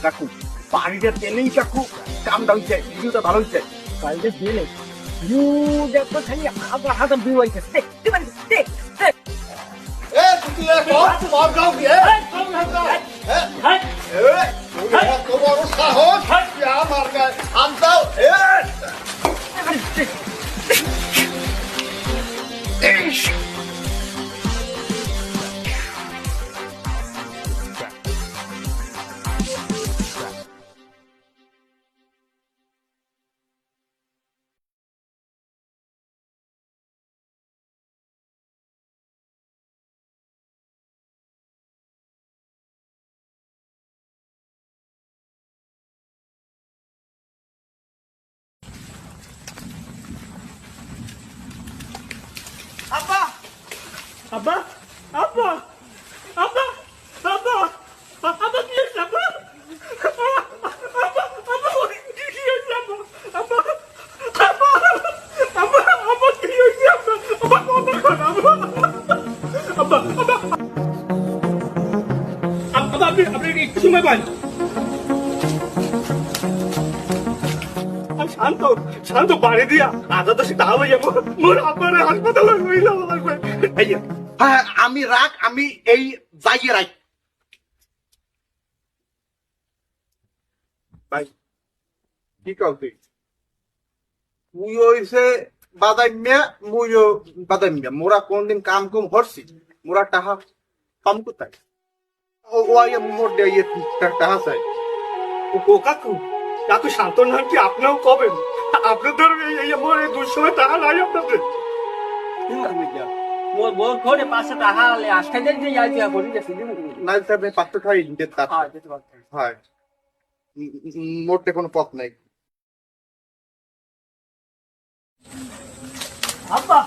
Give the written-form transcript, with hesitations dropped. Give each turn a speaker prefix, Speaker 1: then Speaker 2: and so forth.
Speaker 1: কাকু বাড়িটা তেলেই কাকু কামটা হইছে ভিডিওটা ভালো হইছে বাড়িটা তেলে ভিউ দেখো খালি হাজার হাজার ভিউ হইছে
Speaker 2: তুই তোমার গাও কি এত বড় সাহস আমার গায়ে হাত দাও
Speaker 1: আব্বা আব্বা আব্বা আব্বা আব্বা আব্বা কি হইছে আব্বা আব্বা আব্বা কি হইছে আব্বা আব্বা আব্বা আব্বা আব্বা কি হইছে আব্বা আব্বা আব্বা আব্বা আব্বা আপনি একটু সময় পান শান্ত শান্ত বাড়ি দিয়া আধা দশে টাকা লইয়া মোর আব্বার হাসপাতালে হইল ভাইয়া
Speaker 2: হ্যাঁ আমি রাখ আমি এই যাইয়ে রাখ
Speaker 1: ভাই
Speaker 2: কি কল তুই হইছে বাদাইমিয়া মুইও বাদাইমিয়া মোরা কোনদিন কাম কুম হরছি মোরা টাহা পাম কোথায় ও আইয়া মোর দিয়ে টাহা চাই
Speaker 1: ও কাকু কাকু শান্ত না কি আপনিও কবেন আপনাদের এই মোর এই দুঃসময় টাকা নাই আপনাদের
Speaker 3: মোর বোর ঘরে পাশে টাকা হলে আজকে দিন যে যাইতে হবে বলি দেখি দিন
Speaker 2: নাই তবে পাঁচটা খাই দিতে তার
Speaker 3: হ্যাঁ যেতে পারতে
Speaker 2: হয় মোটে কোনো পথ নাই
Speaker 3: আব্বা